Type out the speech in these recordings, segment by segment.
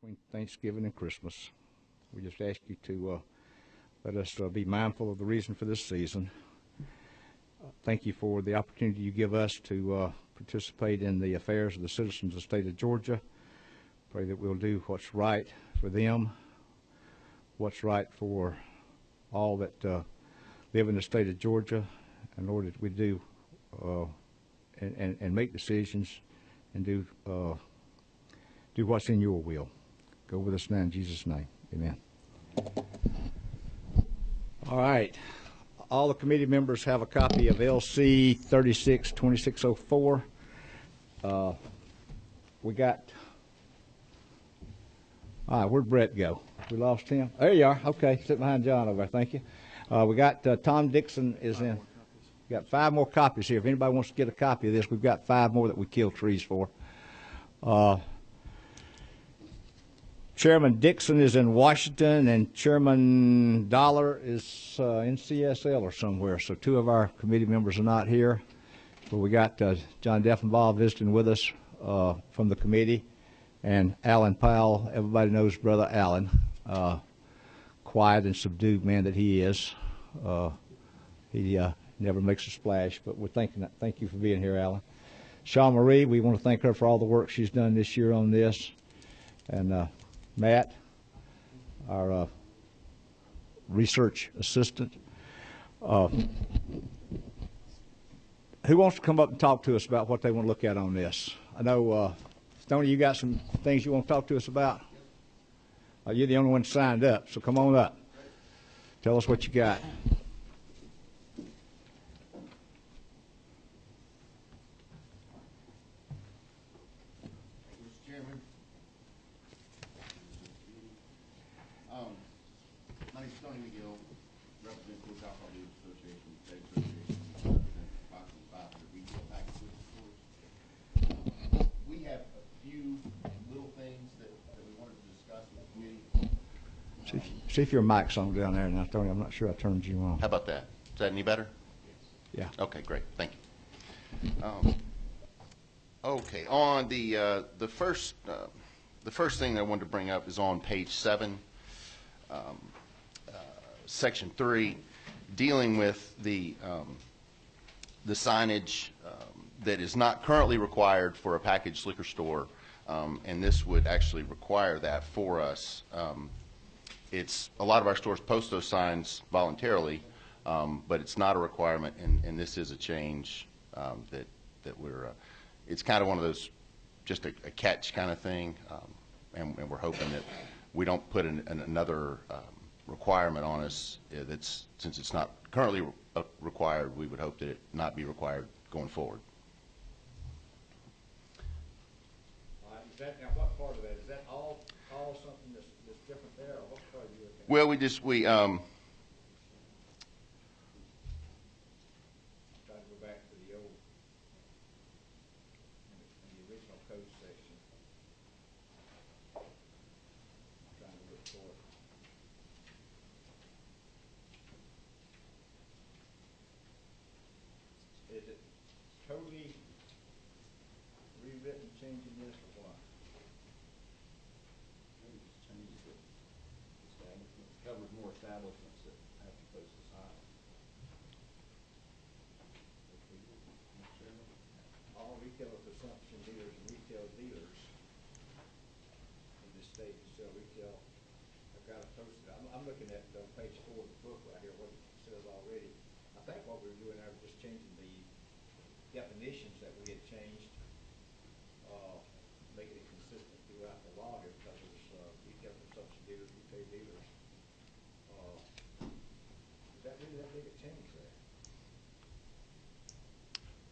between Thanksgiving and Christmas. We just ask you to let us be mindful of the reason for this season. Thank you for the opportunity you give us to participate in the affairs of the citizens of the state of Georgia. Pray that we'll do what's right for them, what's right for all that live in the state of Georgia, in order that we do and make decisions and do what's in your will. Go with us now in Jesus' name. Amen. All right. All the committee members have a copy of LC 362604. We got, all right, where'd Brett go? We lost him? There you are. Okay, sit behind John over there. Thank you. We got Tom Dixon is in. We got 5 more copies here. If anybody wants to get a copy of this, we've got 5 more that we kill trees for. Chairman Dixon is in Washington, and Chairman Dollar is in CSL or somewhere. So 2 of our committee members are not here. But we got John Deffenbaugh visiting with us from the committee, and Alan Powell. Everybody knows Brother Alan. Quiet and subdued man that he is. He never makes a splash, but we're thank you for being here, Alan. Shaw Marie, we want to thank her for all the work she's done this year on this. And Matt, our research assistant. Who wants to come up and talk to us about what they want to look at on this? I know, Stoney, you got some things you want to talk to us about? You're the only one signed up, so come on up. Tell us what you got. See if your mic's on down there now, Tony. I'm not sure I turned you on. How about that? Is that any better? Yeah. Okay, great. Thank you. Okay, on the first thing that I wanted to bring up is on page 7, section 3, dealing with the signage that is not currently required for a packaged liquor store, and this would actually require that for us. It's a lot of our stores post those signs voluntarily, but it's not a requirement, and this is a change that we're. It's kind of one of those, just a catch kind of thing, and we're hoping that we don't put another requirement on us. That's, since it's not currently required, we would hope that it not be required going forward. Is that, now what part of that? Is that all something that's different there, or what part are you looking at? Well, trying to go back to the old, in the original code section. I'm trying to look for it. Is it totally rewritten, changing this, or what? Covers more establishments that have to post the sign. All retail consumption dealers and retail dealers in this state that sell retail have got to post it. I'm looking at page 4 of the book right here, what it says already. I think what we're doing now is just changing the definitions that we had changed, making it consistent throughout the law here, because there's retail consumption dealers, retail dealers. Is that really that big a change there?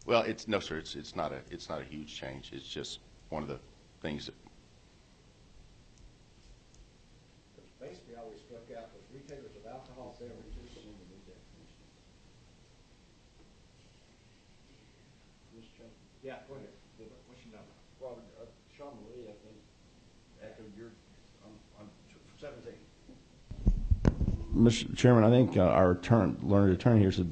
Well, no, sir. It's not a huge change. It's just one of the things that. Because basically, all we struck out was retailers of alcohol beverages. Yeah, go ahead. What's your number? Robert, Sean Marie, I think, echoed your on 17. Mr. Chairman, I think our learned attorney here said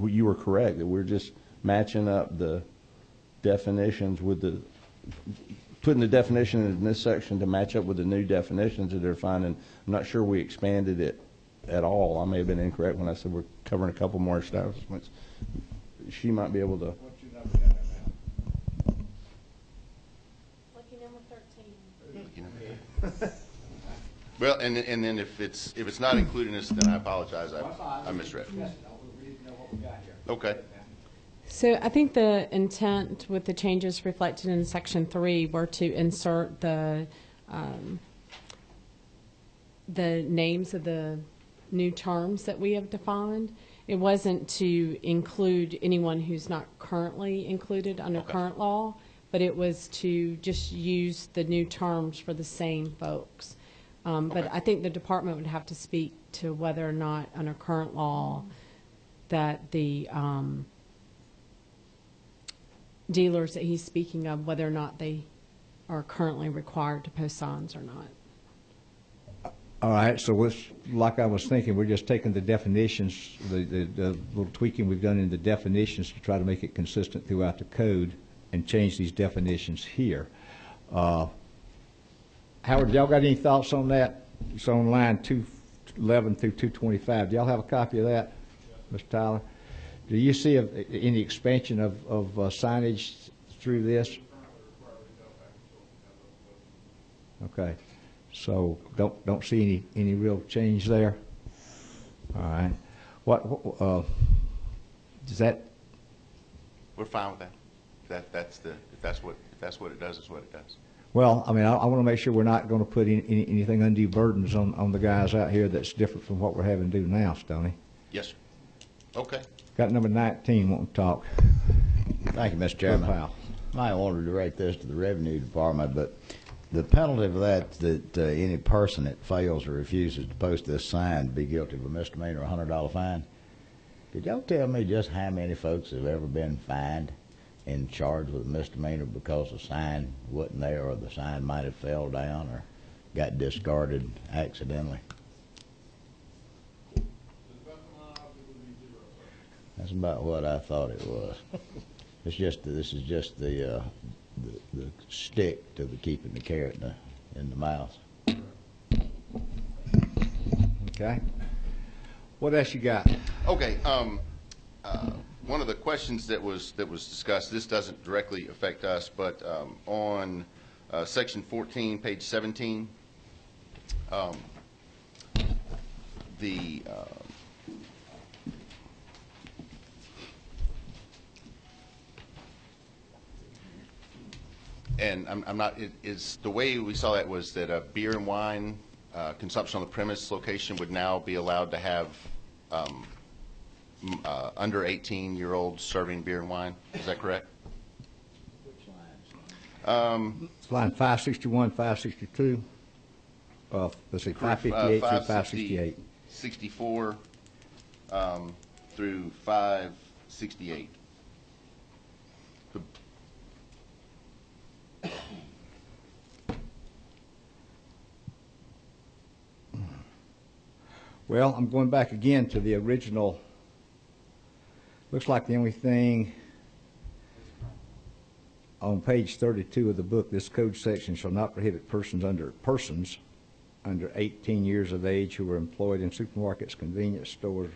you were correct, that we're just matching up the definitions with the putting the definition in this section to match up with the new definitions that they're finding. I'm not sure we expanded it at all. I may have been incorrect when I said we're covering a couple more establishments. She might be able to. What's your number down there now? Lucky number 13. Well, and then if it's not included in this, then I apologize. I misread. We need to know what we got here. Okay. So I think the intent with the changes reflected in Section 3 were to insert the names of the new terms that we have defined. It wasn't to include anyone who's not currently included under Okay. current law, but it was to just use the new terms for the same folks. But Okay. I think the department would have to speak to whether or not under current law that the dealers that he's speaking of, whether or not they are currently required to post signs or not. All right, so like I was thinking, we're just taking the definitions, the little tweaking we've done in the definitions to try to make it consistent throughout the code and change these definitions here. Howard, y'all got any thoughts on that? It's on line 211 through 225. Do y'all have a copy of that, Mr. Tyler? Do you see any expansion of signage through this? Okay, so don't see any real change there. All right, what does that? We're fine with that. If that's what it does, is what it does. Well, I mean, I want to make sure we're not going to put anything undue burdens on the guys out here that's different from what we're having to do now, Stoney. Yes, sir. Okay. Got number 19 wanting to talk. Thank you, Mr. Chairman. Powell. I wanted to direct this to the Revenue Department, but the penalty for that any person that fails or refuses to post this sign be guilty of a misdemeanor, $100 fine. Could y'all tell me just how many folks have ever been fined and charged with a misdemeanor because the sign wasn't there or the sign might have fell down or got discarded accidentally? That's about what I thought it was. This is just the stick to the keeping the carrot in the mouth. Okay. What else you got? Okay. One of the questions that was discussed, this doesn't directly affect us, but on section 14, page 17, and I'm not, is the way we saw that was that beer and wine consumption on the premise location would now be allowed to have under 18-year-olds serving beer and wine. Is that correct? Which lines? It's line 561, 562. Let's see, 558 through 568. 64 through 568. Well, I'm going back again to the original. Looks like the only thing on page 32 of the book, this code section shall not prohibit persons under 18 years of age who are employed in supermarkets, convenience stores,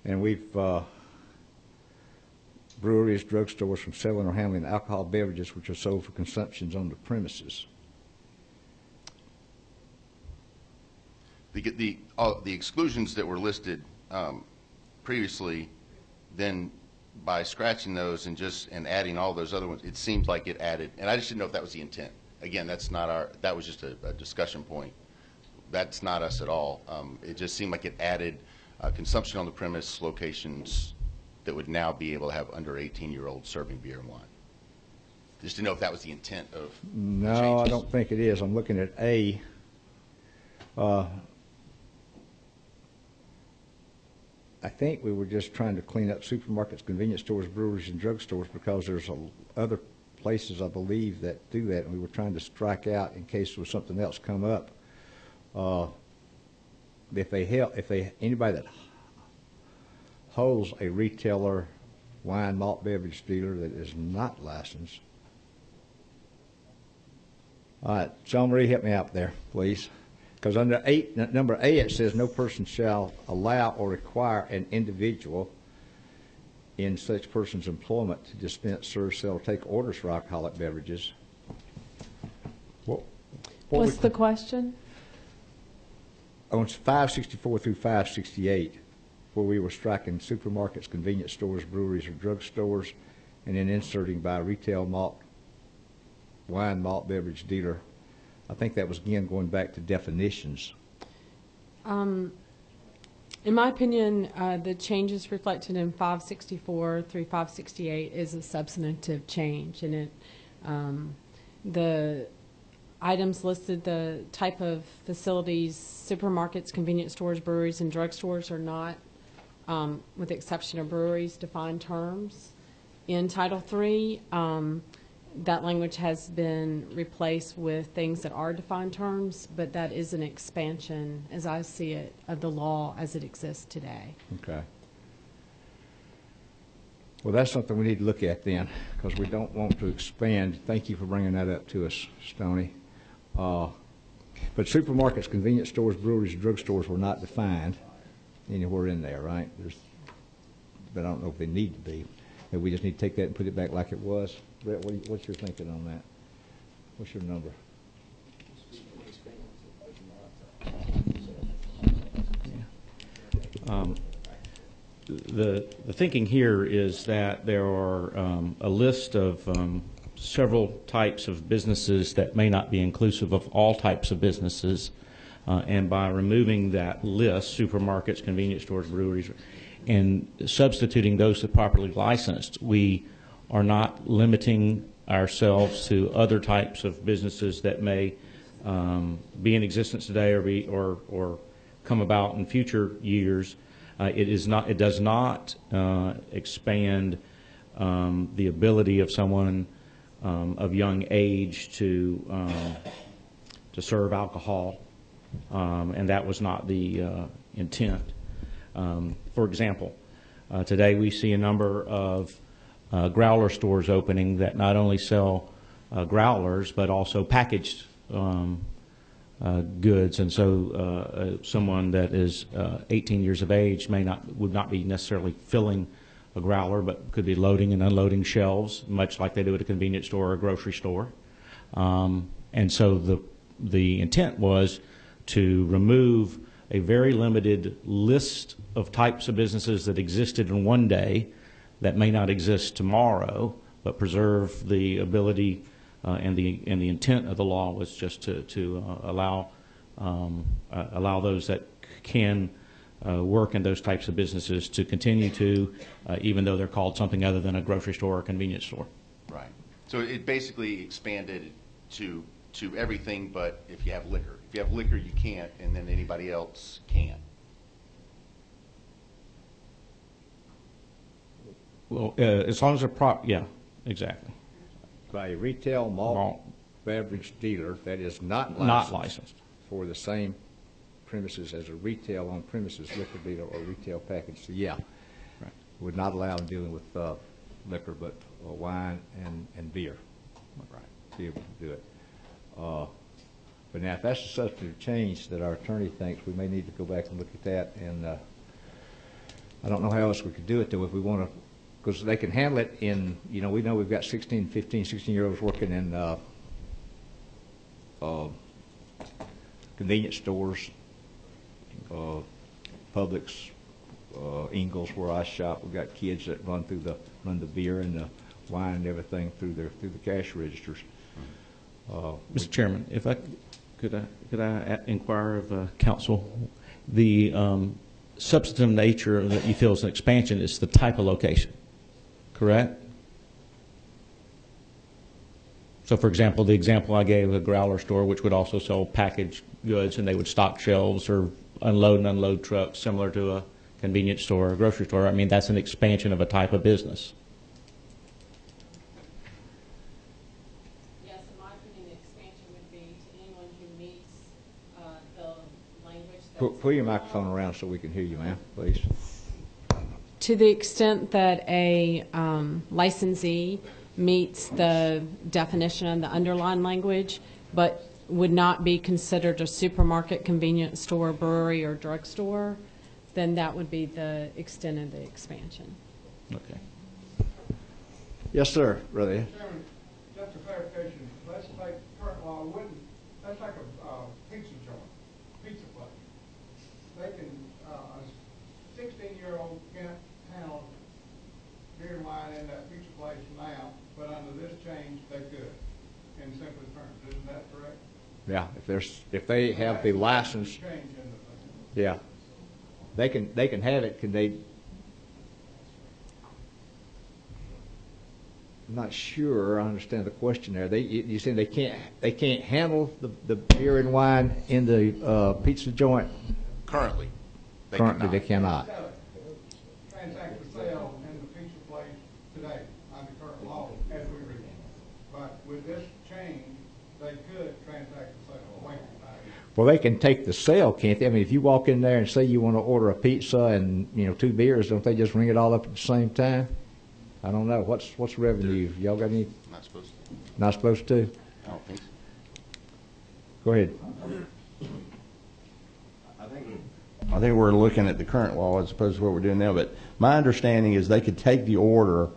and we've breweries, drugstores from selling or handling alcohol beverages which are sold for consumptions on the premises. The exclusions that were listed previously, then by scratching those and adding all those other ones, it seems like it added, and I just didn't know if that was the intent. Again, that was just a discussion point. That's not us at all. It just seemed like it added consumption on the premise locations that would now be able to have under 18-year-olds serving beer and wine. Just to know if that was the intent of No, changes. I don't think it is. I'm looking at A. I think we were just trying to clean up supermarkets, convenience stores, breweries, and drugstores because there's other places, I believe, that do that, and we were trying to strike out in case there was something else come up. Anybody that holds a retailer, wine, malt beverage dealer that is not licensed All right, John Marie, help me out there, please. Because under number A, it says no person shall allow or require an individual in such person's employment to dispense, serve, sell, or take orders for alcoholic beverages. What's the question? On 564 through 568, where we were striking supermarkets, convenience stores, breweries, or drug stores, and then inserting by retail malt, wine, malt, beverage dealer. I think that was, again, going back to definitions. In my opinion, the changes reflected in 564 through 568 is a substantive change, and it the items listed, the type of facilities, supermarkets, convenience stores, breweries, and drugstores are not, with the exception of breweries, defined terms. In Title III, that language has been replaced with things that are defined terms, but that is an expansion, as I see it, of the law as it exists today. Okay. Well, that's something we need to look at then, because we don't want to expand. Thank you for bringing that up to us, Stoney. But supermarkets, convenience stores, breweries, and drugstores were not defined anywhere in there, right? But I don't know if they need to be. Maybe we just need to take that and put it back like it was. Brett, what's your thinking on that? What's your number? The thinking here is that there are a list of several types of businesses that may not be inclusive of all types of businesses, and by removing that list, supermarkets, convenience stores, breweries, and substituting those that are properly licensed, we are not limiting ourselves to other types of businesses that may be in existence today or come about in future years. It does not expand the ability of someone of young age to serve alcohol, and that was not the intent. For example, today we see a number of growler stores opening that not only sell growlers but also packaged goods, and so someone that is 18 years of age would not be necessarily filling a growler, but could be loading and unloading shelves, much like they do at a convenience store or a grocery store. And so the intent was to remove a very limited list of types of businesses that existed in one day that may not exist tomorrow, but preserve the ability and the intent of the law was just to allow those that can work in those types of businesses to continue to, even though they're called something other than a grocery store or a convenience store. Right. So it basically expanded to everything, but if you have liquor. If you have liquor, you can't, and then anybody else can. Well, as long as they're yeah, exactly. By a retail malt beverage dealer that is not licensed for the same premises as a retail on-premises liquor dealer or retail package. So, yeah, right. Would not allow them dealing with liquor, but wine and beer. Right. Be able to do it. But now, if that's a substantive change that our attorney thinks, we may need to go back and look at that. And I don't know how else we could do it, though, if we want to, because they can handle it in, we know we've got 16, 15, 16-year-olds working in convenience stores, Publix, Ingles, where I shop. We've got kids that run the beer and the wine and everything through the cash registers. Mr. Chairman, if I could I inquire of counsel, the substantive nature that you feel is an expansion is the type of location, correct? So, for example, the example I gave, a growler store, which would also sell packaged goods, and they would stock shelves or unload and unload trucks, similar to a convenience store or a grocery store. I mean, that's an expansion of a type of business. Yes, in my opinion, the expansion would be to anyone who meets the language. Pull your microphone around so we can hear you, ma'am, please. To the extent that a licensee meets the definition of the underlying language, but would not be considered a supermarket, convenience store, brewery, or drugstore, then that would be the extent of the expansion. Okay. Yes, sir, Brother. Chairman, just a clarification, let's take current law, let's take a pizza joint, pizza place. They can, a 16-year-old can't handle beer and wine in that pizza place now, but under this change, they could, in simple terms. Isn't that correct? Yeah, if they have the license, Change in the thing. yeah, they can have it. Can they? I'm not sure I understand the question there. You saying they can't handle the beer and wine in the pizza joint? Currently, they Currently, cannot. they cannot. Sell it. Transact the sale in the pizza place today, under current law, as we read it. But with this change, they could transact the sale away from that. Well, they can take the sale, can't they? I mean, if you walk in there and say you want to order a pizza and 2 beers, don't they just ring it all up at the same time? I don't know. What's revenue? Y'all got any? Not supposed to. Not supposed to? I don't think so. Go ahead. I think we're looking at the current law as opposed to what we're doing now, but my understanding is they could take the order,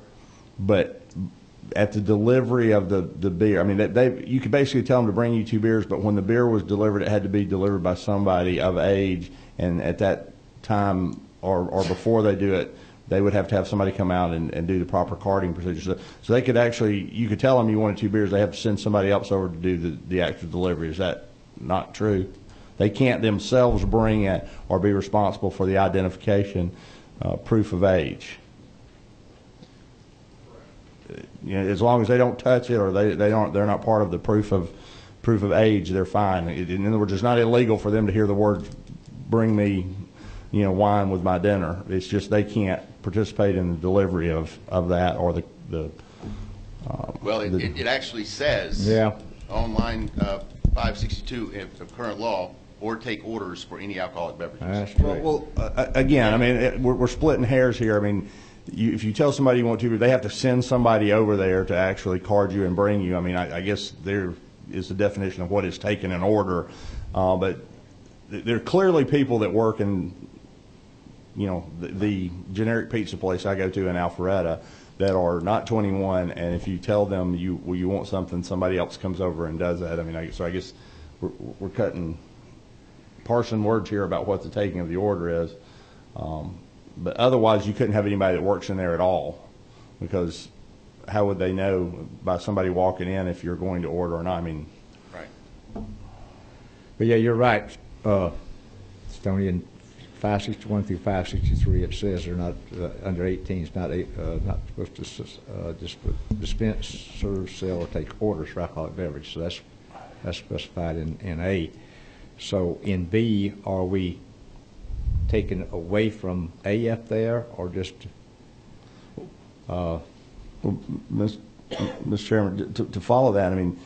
but at the delivery of the beer, I mean, you could basically tell them to bring you 2 beers, but when the beer was delivered, it had to be delivered by somebody of age, and at that time or before they do it, they would have to have somebody come out and do the proper carding procedures. So they could actually, you could tell them you wanted 2 beers, they have to send somebody else over to do the actual delivery. Is that not true? They can't themselves bring it or be responsible for the identification, proof of age. As long as they don't touch it or they're not part of the proof of age, they're fine. In other words, it's not illegal for them to hear the words, "Bring me, wine with my dinner." It's just they can't participate in the delivery of that or the. Well, it actually says on line 562 of current law, or take orders for any alcoholic beverages. That's right. Well, again, I mean, we're splitting hairs here. I mean, if you tell somebody you want to, they have to send somebody over there to actually card you and bring you. I mean, I guess there is the definition of what is taking an order, but there are clearly people that work in, the generic pizza place I go to in Alpharetta that are not 21, and if you tell them you want something, somebody else comes over and does that. I mean, so I guess we're parsing words here about what the taking of the order is. But otherwise, you couldn't have anybody that works in there at all, because how would they know by somebody walking in if you're going to order or not? I mean, Right. But yeah, you're right, Stoney. In 561 through 563, it says they're not under 18. It's not supposed to dispense, serve, sell, or take orders for alcoholic beverage. So that's specified in A. So in B, are we taken away from AF there, or just? Well, Mr. Chairman, to follow that, I mean,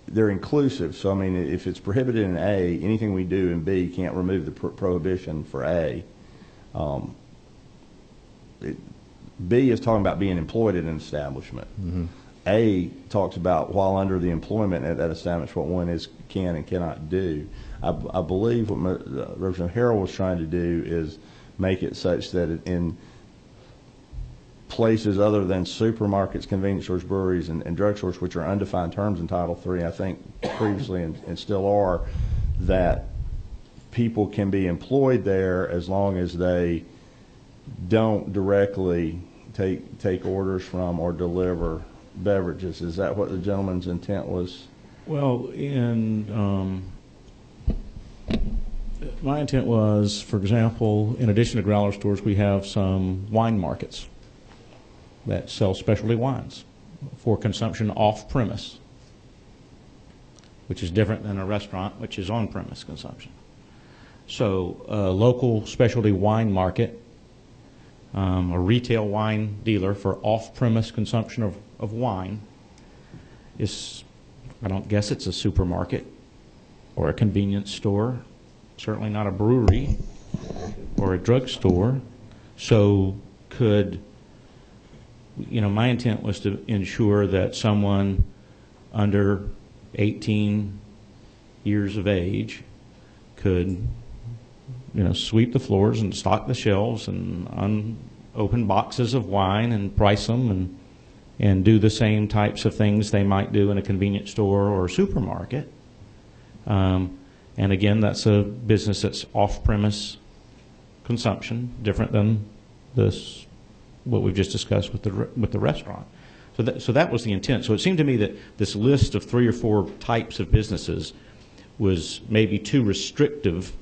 they're inclusive. So I mean, if it's prohibited in A, anything we do in B can't remove the prohibition for A. B is talking about being employed at an establishment. Mm-hmm. A talks about while under the employment at that establishment, what one can and cannot do. I believe what Representative Harrell was trying to do is make it such that in places other than supermarkets, convenience stores, breweries, and drugstores, which are undefined terms in Title III, I think previously and still are, that people can be employed there as long as they don't directly take orders from or deliver beverages. Is that what the gentleman's intent was? Well, my intent was, for example, in addition to growler stores, we have some wine markets that sell specialty wines for consumption off-premise, which is different than a restaurant, which is on-premise consumption. So a local specialty wine market, a retail wine dealer for off-premise consumption of wine is, I don't guess it's a supermarket or a convenience store, certainly not a brewery or a drugstore. So could, my intent was to ensure that someone under 18 years of age could, sweep the floors and stock the shelves and open boxes of wine and price them and do the same types of things they might do in a convenience store or a supermarket. And again, that's a business that's off-premise consumption, different than what we've just discussed with the restaurant. So that was the intent. So it seemed to me that this list of 3 or 4 types of businesses was maybe too restrictive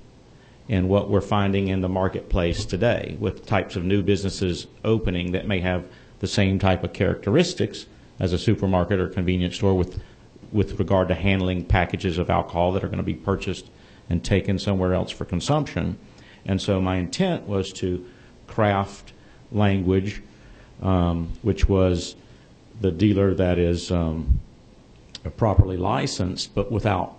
in what we're finding in the marketplace today, with types of new businesses opening that may have the same type of characteristics as a supermarket or convenience store with regard to handling packages of alcohol that are going to be purchased and taken somewhere else for consumption. And so my intent was to craft language, which was the dealer that is properly licensed, but without,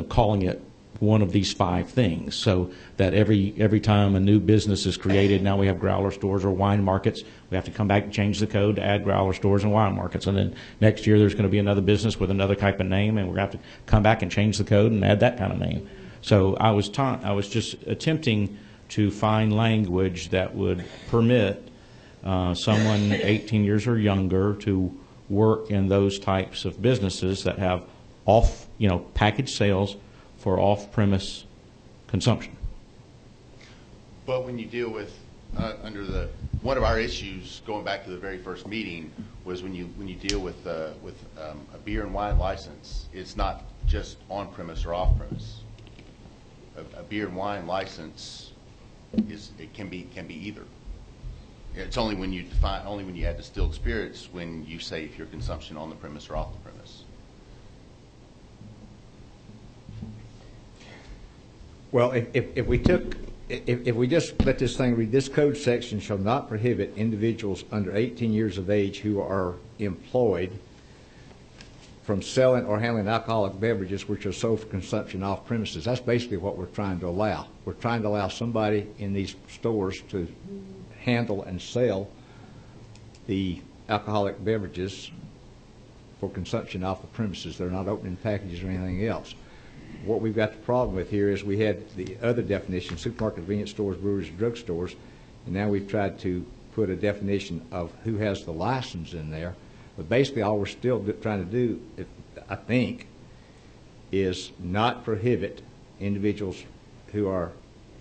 calling it one of these 5 things, so that every time a new business is created, now we have growler stores or wine markets, we have to come back and change the code to add growler stores and wine markets. And then next year there's going to be another business with another type of name, and we're going to have to come back and change the code and add that kind of name. So I was just attempting to find language that would permit someone 18 years or younger to work in those types of businesses that have package sales for off-premise consumption. But when you deal with one of our issues going back to the very first meeting was when you deal with a beer and wine license, it's not just on-premise or off-premise. A beer and wine license can be either. It's only when you add distilled spirits when you say if your consumption on the premise or off the premise. Well, if we just let this thing read, this code section shall not prohibit individuals under 18 years of age who are employed from selling or handling alcoholic beverages which are sold for consumption off premises. That's basically what we're trying to allow. We're trying to allow somebody in these stores to handle and sell the alcoholic beverages for consumption off the premises. They're not opening packages or anything else. What we've got the problem with here is we had the other definition, supermarket, convenience stores, breweries, and drugstores, and now we've tried to put a definition of who has the license in there. But basically all we're still trying to do, I think, is not prohibit individuals who are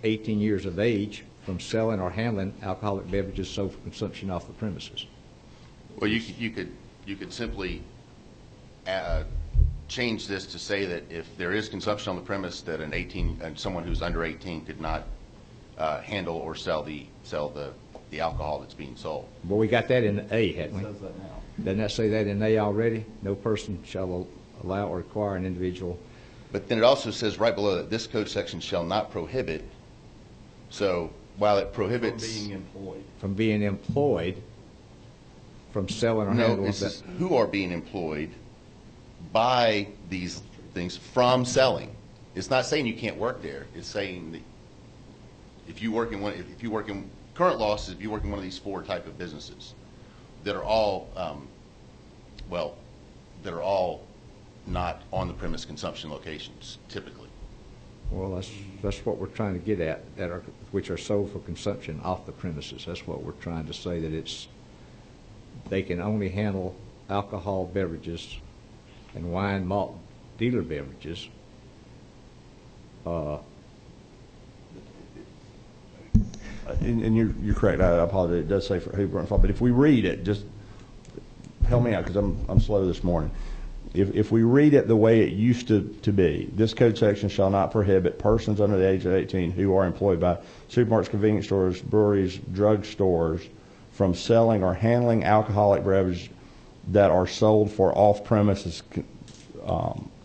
18 years of age from selling or handling alcoholic beverages sold for consumption off the premises. Well, you could simply change this to say that if there is consumption on the premise, that someone who's under 18 could not handle or sell the alcohol that's being sold. Well, we got that in A, hadn't we? It says that now. Doesn't that say that in A already? No person shall allow or require an individual. But then it also says right below that this code section shall not prohibit. So while it prohibits From being employed from selling or no, handling. it says who are being employed by these things from selling. It's not saying you can't work there. It's saying that if you work in current law says if you work in one of these 4 type of businesses that are all not on the premise consumption locations typically. Well, that's what we're trying to get at, which are sold for consumption off the premises. That's what we're trying to say, that they can only handle alcohol beverages and wine, malt, dealer beverages. And you're correct. I apologize. It does say for who burns, but if we read it, just help me out because I'm slow this morning. If we read it the way it used to be, this code section shall not prohibit persons under the age of 18 who are employed by supermarkets, convenience stores, breweries, drug stores from selling or handling alcoholic beverages that are sold for off-premises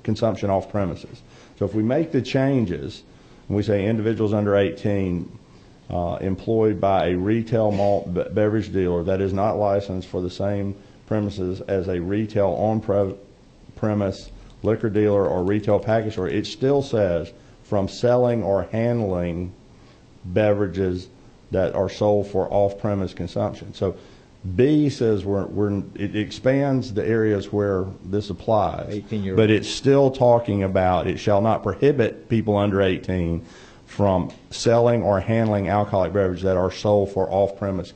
consumption off premises. So if we make the changes, and we say individuals under 18 employed by a retail malt beverage dealer that is not licensed for the same premises as a retail on-premise liquor dealer or retail package store, it still says from selling or handling beverages that are sold for off-premise consumption. So B says it expands the areas where this applies. 18-year-old. But it's still talking about it shall not prohibit people under 18 from selling or handling alcoholic beverages that are sold for off-premise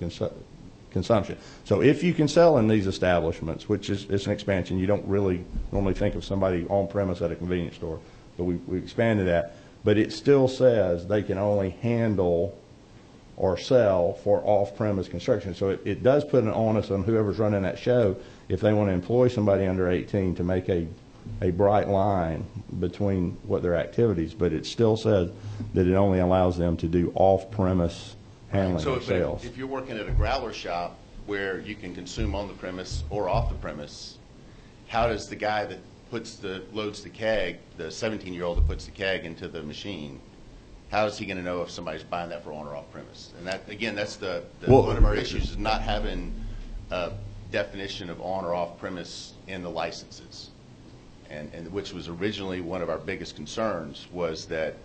consumption. So if you can sell in these establishments, which is it's an expansion, you don't really normally think of somebody on-premise at a convenience store, but we expanded that. But it still says they can only handle or sell for off-premise construction. So it does put an onus on whoever's running that show if they want to employ somebody under 18 to make a bright line between what their activities, but it still says that it only allows them to do off-premise handling So of sales. if you're working at a growler shop where you can consume on the premise or off the premise, how does the guy that loads the keg, the 17-year-old that puts the keg into the machine, how is he going to know if somebody's buying that for on or off premise? And that, again, that's one of our issues is not having a definition of on or off premise in the licenses. And which was originally one of our biggest concerns was that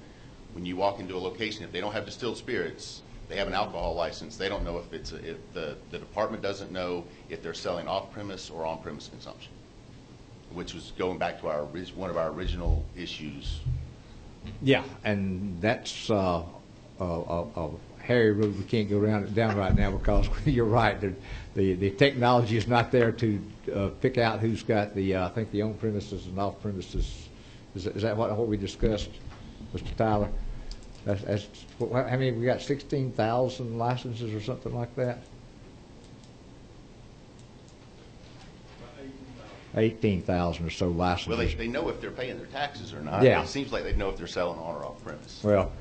when you walk into a location, if they don't have distilled spirits, they have an alcohol license, they don't know if the department doesn't know if they're selling off premise or on premise consumption, which was going back to one of our original issues. Yeah, and that's a hairy road we can't go down right now because you're right. The technology is not there to pick out who's got I think the on premises and off premises. Is that what we discussed, Mr. Tyler? How many? We got 16,000 licenses or something like that. 18,000 or so licenses. Well, they know if they're paying their taxes or not. Yeah. It seems like they know if they're selling on or off premise. Well,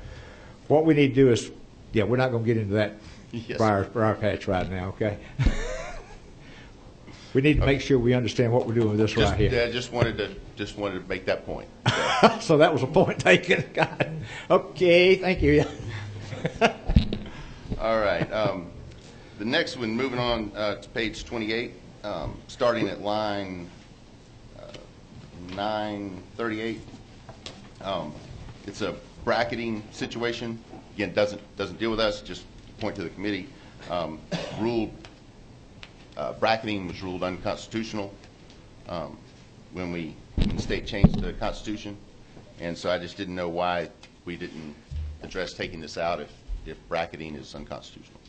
what we need to do is, we're not going to get into that Yes, briar patch right now, okay? We need to make sure we understand what we're doing with this right here. Yeah, just wanted to make that point. So that was a point taken. Got it. Okay, thank you. All right. The next one, moving on to page 28, starting at line 938. It's a bracketing situation. Again, doesn't deal with us. Just point to the committee. Bracketing was ruled unconstitutional when the state changed the Constitution, and so I just didn't know why we didn't address taking this out if bracketing is unconstitutional.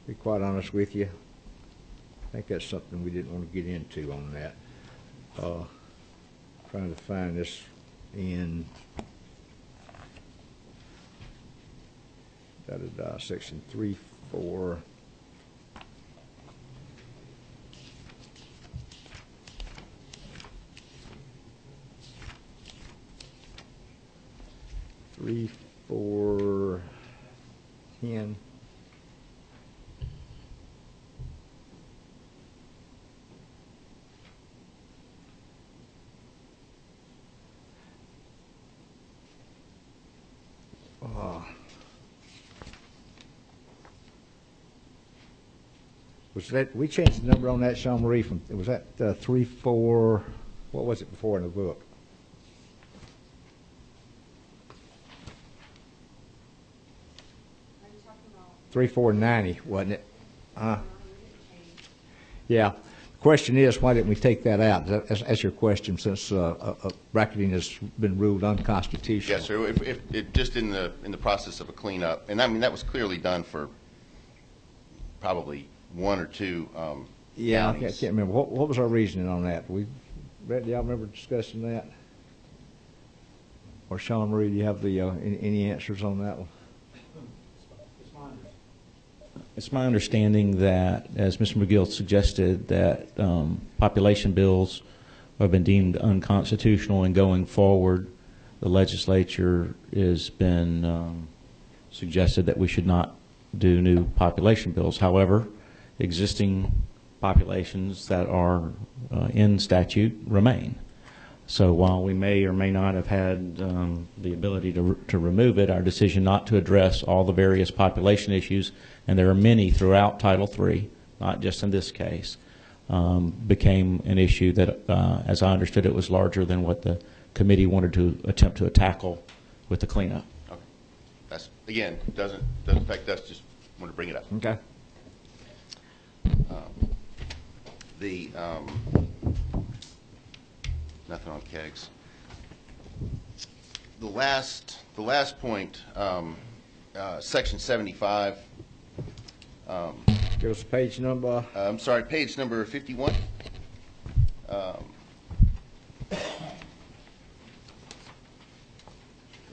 Be quite honest with you, I think that's something we didn't want to get into on that. Trying to find this in section 3.4. Three, 4, 10. Was that we changed the number on that, Sean Marie? From was that 3, 4? What was it before in the book? 3490, wasn't it? Yeah. The question is, why didn't we take that out? That's your question, since bracketing has been ruled unconstitutional. Yes, sir. If just in the process of a cleanup, and I mean that was clearly done for probably 1 or 2. Yeah, I counties. can't remember. What was our reasoning on that? Do y'all remember discussing that? Or Sean Marie, do you have the any answers on that one? It's my understanding that, as Mr. McGill suggested, that population bills have been deemed unconstitutional, and going forward, the legislature has been suggested that we should not do new population bills. However, existing populations that are in statute remain. So while we may or may not have had the ability to remove it, our decision not to address all the various population issues, and there are many throughout Title III, not just in this case, became an issue that, as I understood it, was larger than what the committee wanted to attempt to tackle with the cleanup. Okay. That's, again, doesn't affect us, just want to bring it up. Okay. The, nothing on kegs. The last point, section 75, Give us a page number. I'm sorry, page number 51.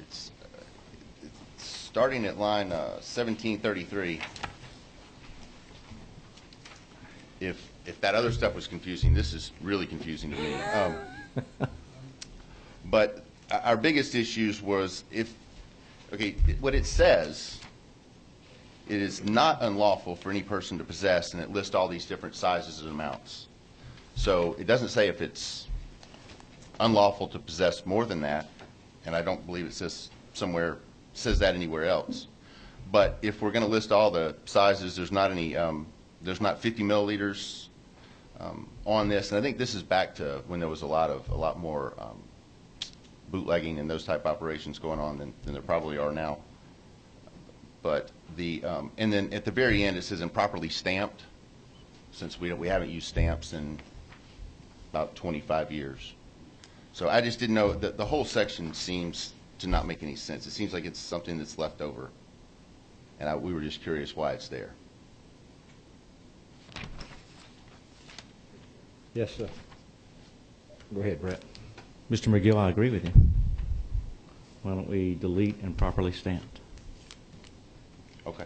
It's starting at line 1733. If that other stuff was confusing, this is really confusing to me. But our biggest issues was what it says, it is not unlawful for any person to possess, and it lists all these different sizes and amounts. So it doesn't say if it's unlawful to possess more than that, and I don't believe it says that anywhere else. But if we're going to list all the sizes, there's not 50 milliliters on this, and I think this is back to when there was a lot more bootlegging and those type operations going on than there probably are now. But and then at the very end it says improperly stamped, since we haven't used stamps in about 25 years. So I just didn't know that the whole section seems to not make any sense. It seems like it's something that's left over, and we were just curious why it's there. Yes, sir. Go ahead, Brett. Mr. McGill, I agree with you. Why don't we delete improperly stamped? Okay.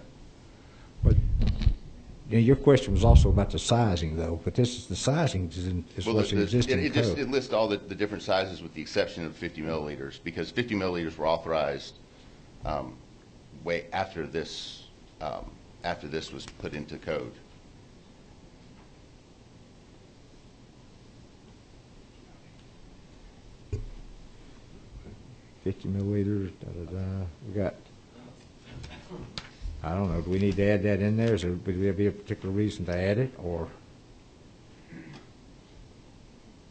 But your question was also about the sizing, though. But this is the sizing is what's in existing code. It lists all the different sizes with the exception of 50 milliliters, because 50 milliliters were authorized way after this was put into code. $50 milliliters, da-da-da. We got, I don't know, do we need to add that in there? Would there be a particular reason to add it, or?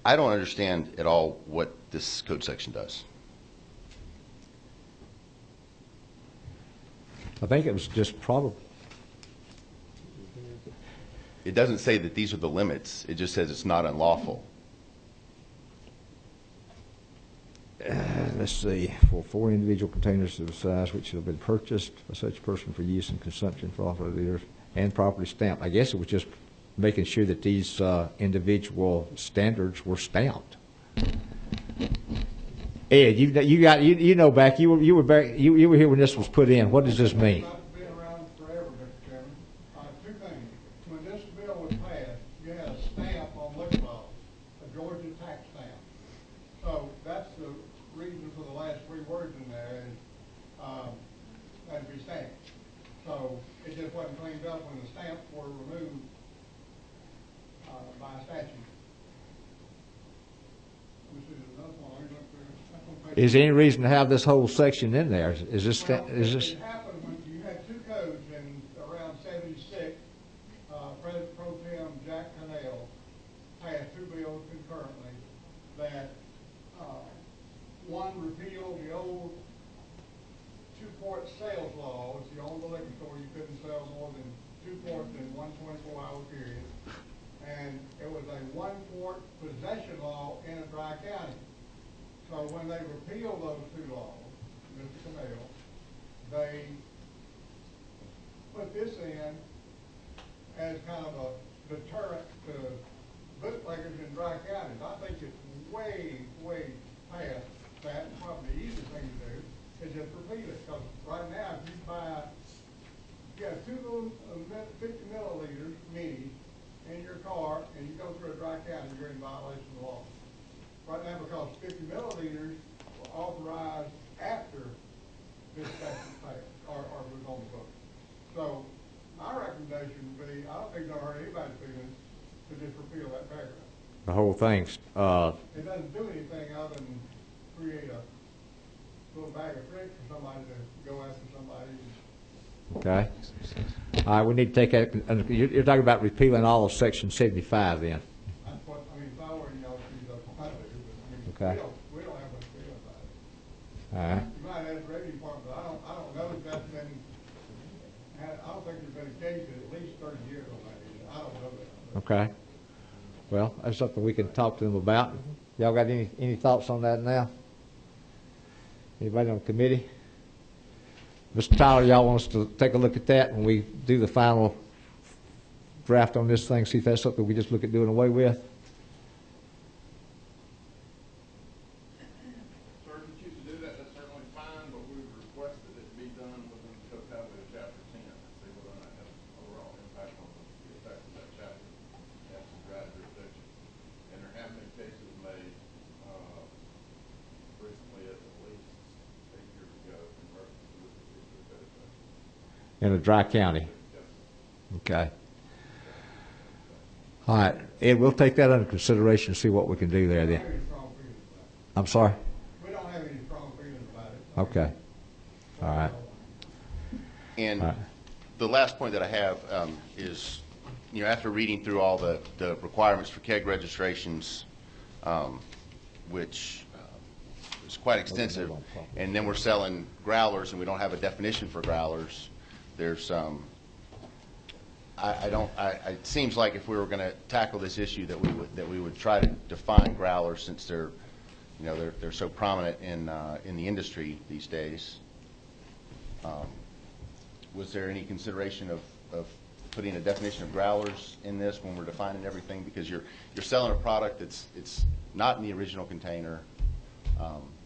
I don't understand at all what this code section does. I think it was just probably. It doesn't say that these are the limits. It just says it's not unlawful. Let's see, for 4 individual containers of the size which have been purchased by such person for use and consumption for authorized years and properly stamped. I guess it was just making sure that these individual standards were stamped. Ed, you know back you were here when this was put in. What does this mean? I've been around forever, Mr. Chairman. Two things. When this bill was passed, you had a stamp on liquor laws, a Georgia tax stamp. So that's the reason for the last 3 words in there is that to be stamped. So it just wasn't cleaned up when the stamps were removed by statute. This is another one. Is there any reason to have this whole section in there? Is this? It happened when you had 2 codes in around 76. President Pro Tem Jack Harrell passed 2 bills concurrently that one repealed the old 2-quart sales law. If you owned the liquor store, you couldn't sell more than 2 quarts in one 24-hour period. And it was a 1-quart possession law in a dry county. So when they repealed those 2 laws, Mr. Camille, they put this in as kind of a deterrent to bootleggers in dry counties. I think it's way, way past that. Probably the easiest thing to do is just repeal it. Because right now, if you have 2 little 50 milliliters minis in your car and you go through a dry county, you're in violation of the law. Right now, because 50 milliliters were authorized after this statute passed, or was on the book. So my recommendation would be, I don't think it's going to hurt anybody's feelings to just repeal that paragraph. The whole thing's. It doesn't do anything other than create a little bag of tricks for somebody to go after somebody. Okay. All right, we need to take that. You're talking about repealing all of Section 75 then. That's what, I mean, if I were, I do, but I do. But, I mean, Okay. we don't have much feeling about it. All right. You might add Okay. Well, that's something we can talk to them about. Y'all got any thoughts on that now? Anybody on the committee? Mr. Tyler, y'all want us to take a look at that when we do the final draft on this thing, see if that's something we just look at doing away with? Sir, if you choose to do that, that's certainly fine, but we requested it be done within the Untitled Chapter 10, and see whether or not it has an overall impact on the effect of that chapter. It has some dry jurisdiction. And there have been cases made, recently at least 8 years ago in reference to this particular code section. In a dry county? Okay. All right, Ed, we'll take that under consideration and see what we can do there then. We don't have any strong feelings about it. I'm sorry? We don't have any strong feelings about it. Okay. All right. And All right. the last point that I have is, after reading through all the requirements for keg registrations, which is quite extensive, and then we're selling growlers and we don't have a definition for growlers, there's it seems like if we were going to tackle this issue that we would try to define growlers, since they're so prominent in the industry these days. Was there any consideration of putting a definition of growlers in this when we're defining everything? Because you're selling a product it's not in the original container,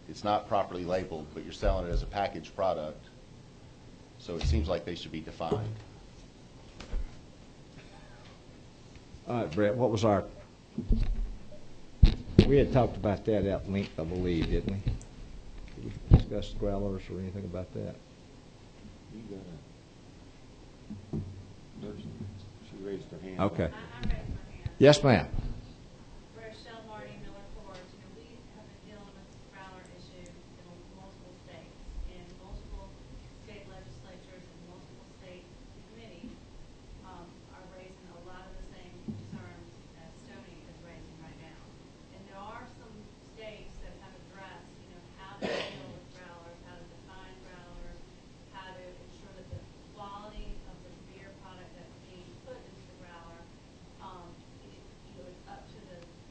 it's not properly labeled, but you're selling it as a packaged product. So it seems like they should be defined. All right, Brett, what was we had talked about that at length, I believe, didn't we? Did we discuss growlers or anything about that? You got a person, she raised her hand. Okay. I raised my hand. Yes, ma'am. Rochelle Marty, Miller Forge. We have been dealing with this growler issue in multiple states, and multiple state legislatures and multiple state committees are raising a lot of the same concerns as Stoney is raising right now. And there are some states that have addressed, how to deal with growlers, how to define growlers, how to ensure that the quality of the beer product that's being put into the growler is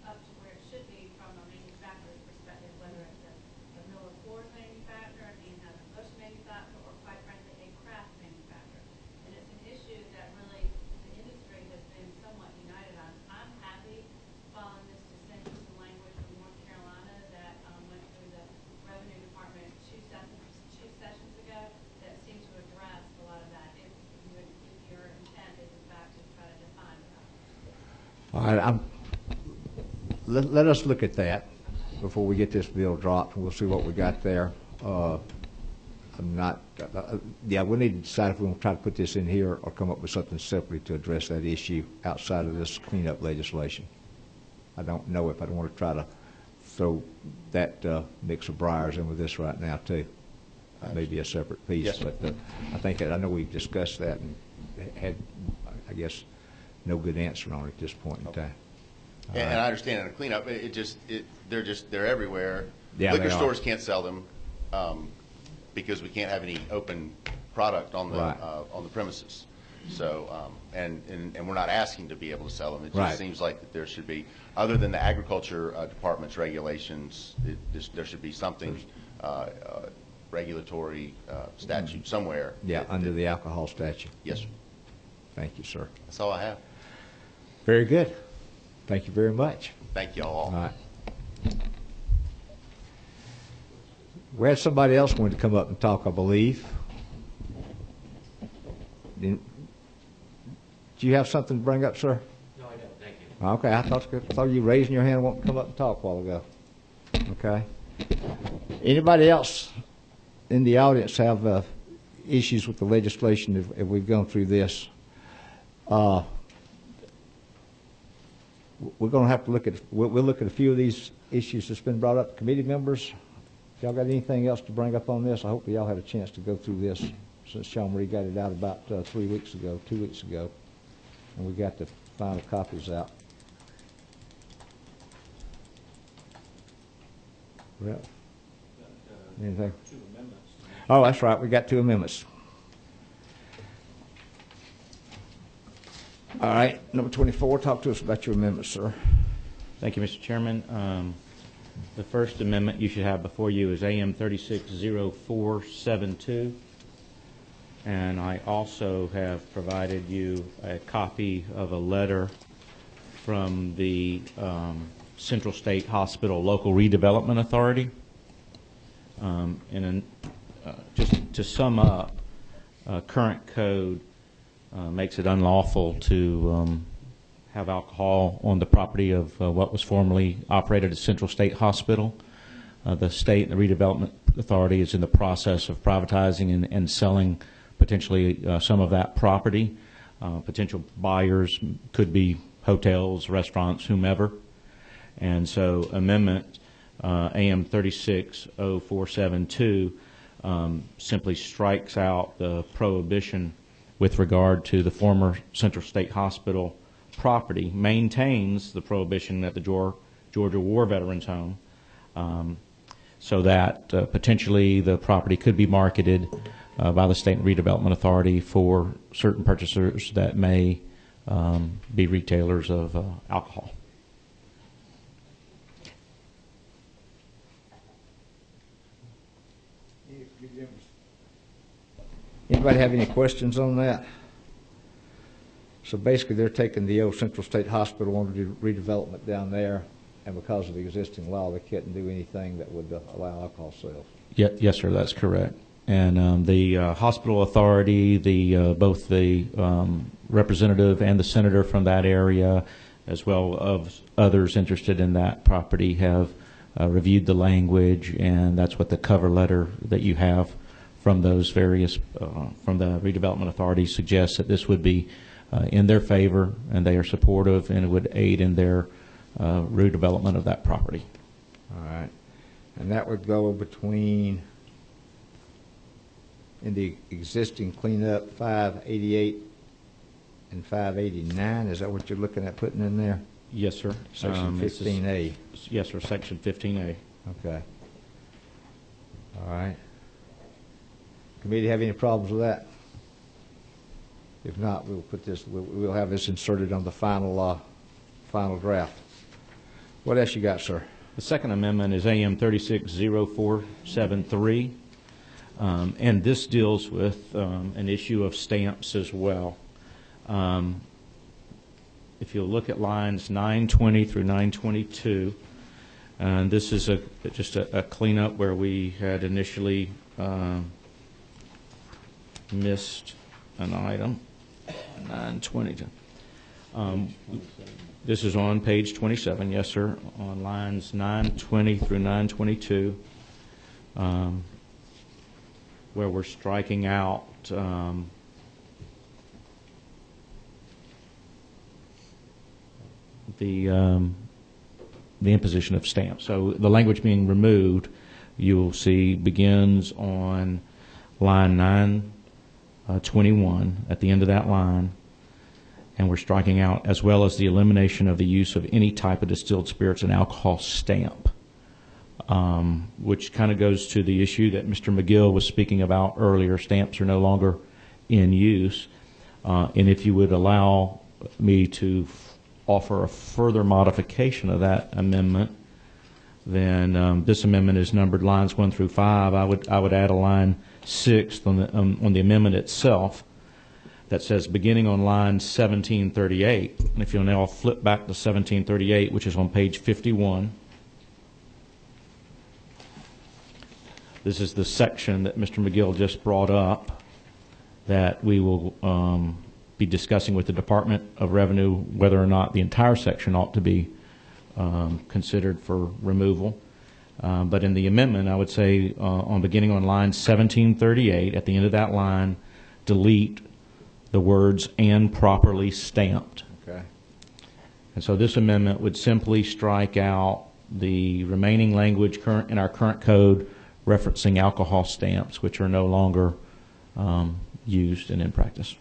up to where it should be from a manufacturer's perspective, whether it's a Miller Coors manufacturer, an Anheuser-Busch manufacturer, or quite frankly, a craft manufacturer. And it's an issue that really the industry has been somewhat united on. I'm happy following this to send you some language from North Carolina that went through the Revenue Department two sessions ago that seemed to address a lot of that. If your intent is in fact to try to define that. All right, let us look at that before we get this bill dropped, and we'll see what we got there. We need to decide if we want to try to put this in here or come up with something separately to address that issue outside of this cleanup legislation. I don't know if I want to try to throw that mix of briars in with this right now, too. That may be a separate piece, Yes, sir. but I know we've discussed that and had, I guess, no good answer on it at this point in time. And I understand in a cleanup, they're everywhere. Yeah, Liquor they are. stores can't sell them because we can't have any open product on the Right. On the premises. So and we're not asking to be able to sell them. It just Right. seems like that there should be, other than the agriculture department's regulations, there should be something regulatory statute somewhere. Yeah, under the alcohol statute. Yes, sir. Thank you, sir. That's all I have. Very good. Thank you very much. Thank you all. All right. We had somebody else going to come up and talk, I believe. Do you have something to bring up, sir? No, I don't, thank you. Okay, I thought you raising your hand wanting to come up and talk a while ago. Okay. Anybody else in the audience have issues with the legislation if we've gone through this? We're going to have to look at, we'll look at a few of these issues that's been brought up. Committee members, if y'all got anything else to bring up on this, I hope y'all had a chance to go through this since Sean Marie got it out about 2 weeks ago, and we got the final copies out. Well, anything? 2 amendments. Oh, that's right, we got 2 amendments. All right, number 24, talk to us about your amendment, sir. Thank you, Mr. Chairman. The first amendment you should have before you is AM 360472. And I also have provided you a copy of a letter from the Central State Hospital Local Redevelopment Authority. Just to sum up, current code makes it unlawful to have alcohol on the property of what was formerly operated as Central State Hospital. The state and the redevelopment authority is in the process of privatizing and selling potentially some of that property. Potential buyers could be hotels, restaurants, whomever. And so amendment AM 360472 simply strikes out the prohibition with regard to the former Central State Hospital property, maintains the prohibition at the Georgia War Veterans Home, so that potentially the property could be marketed by the State and Redevelopment Authority for certain purchasers that may be retailers of alcohol. Anybody have any questions on that? So basically, they're taking the old Central State Hospital, want to do redevelopment down there, and because of the existing law, they couldn't do anything that would allow alcohol sales. Yes, sir, that's correct. And the hospital authority, both the representative and the senator from that area, as well as others interested in that property, have reviewed the language, and that's what the cover letter that you have from those various, from the redevelopment authority suggests, that this would be in their favor, and they are supportive, and it would aid in their redevelopment of that property. All right. And that would go between, in the existing cleanup, 588 and 589. Is that what you're looking at putting in there? Yes, sir. Section 15A. Yes, sir, Section 15A. Okay. All right. Committee have any problems with that? If not, we'll put this. We'll have this inserted on the final draft. What else you got, sir? The second amendment is AM 360473, and this deals with an issue of stamps as well. If you look at lines 920 through 922, and this is just a cleanup where we had initially missed an item. 920. This is on page 27, yes, sir, on lines 920 through 922, where we're striking out the imposition of stamps. So the language being removed, you will see, begins on line 921 at the end of that line, and we're striking out, as well as the elimination of the use of any type of distilled spirits and alcohol stamp, which kind of goes to the issue that Mr. McGill was speaking about earlier. Stamps are no longer in use, and if you would allow me to offer a further modification of that amendment, then this amendment is numbered lines 1 through 5. I would add a line 6 on the amendment itself that says, beginning on line 1738, and if you'll now flip back to 1738, which is on page 51, this is the section that Mr. McGill just brought up that we will be discussing with the Department of Revenue whether or not the entire section ought to be considered for removal. But in the amendment, I would say beginning on line 1738, at the end of that line, delete the words "and properly stamped." Okay. And so this amendment would simply strike out the remaining language in our current code referencing alcohol stamps, which are no longer used and in practice.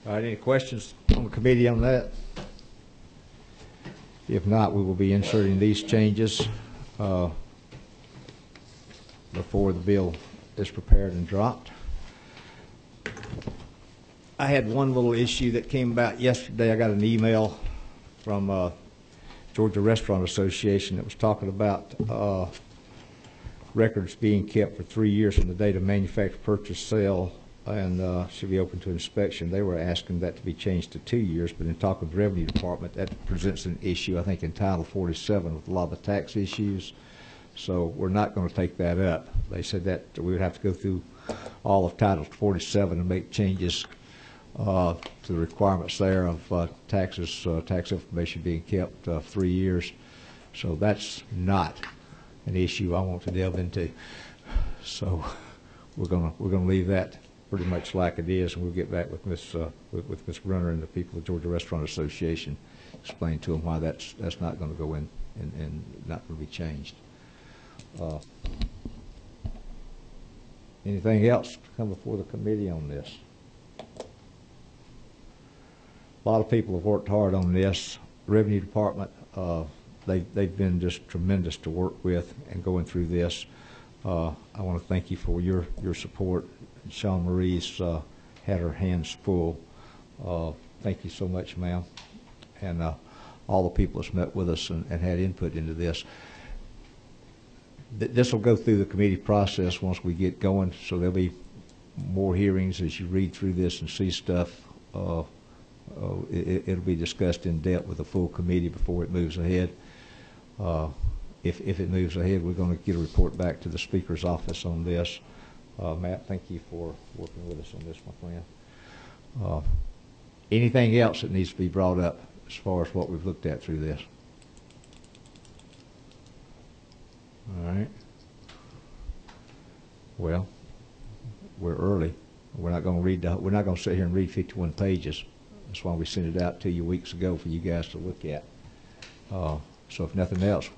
All right, any questions on the committee on that? If not, we will be inserting these changes. before the bill is prepared and dropped. I had one little issue that came about yesterday. I got an email from Georgia Restaurant Association that was talking about records being kept for 3 years from the date of manufacture, purchase, sale, and should be open to inspection. They were asking that to be changed to 2 years, but in talking with the Revenue Department, that presents an issue, I think, in Title 47 with a lot of the tax issues. So we're not going to take that up. They said that we would have to go through all of Title 47 and make changes to the requirements there of taxes, tax information being kept 3 years. So that's not an issue I want to delve into. So we're gonna leave that pretty much like it is, and we'll get back with Ms. Brunner and the people of the Georgia Restaurant Association, explain to them why that's not going to go in and not going to be changed. Anything else to come before the committee on this? A lot of people have worked hard on this. Revenue Department, they've been just tremendous to work with and going through this. I want to thank you for your support. Sean Marie's had her hands full. Thank you so much, ma'am, and all the people that's met with us and had input into this. This will go through the committee process once we get going, so there'll be more hearings as you read through this and see stuff. It'll be discussed in depth with the full committee before it moves ahead. If it moves ahead, we're going to get a report back to the Speaker's office on this. Matt, thank you for working with us on this, my friend. Anything else that needs to be brought up as far as what we've looked at through this? All right. Well, we're early. We're not going to read. We're not going to sit here and read 51 pages. That's why we sent it out to you weeks ago for you guys to look at. So if nothing else,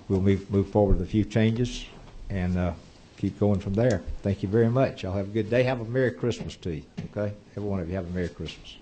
we'll move forward with a few changes and keep going from there. Thank you very much. Y'all have a good day. Have a Merry Christmas to you. Okay, every one of you have a Merry Christmas.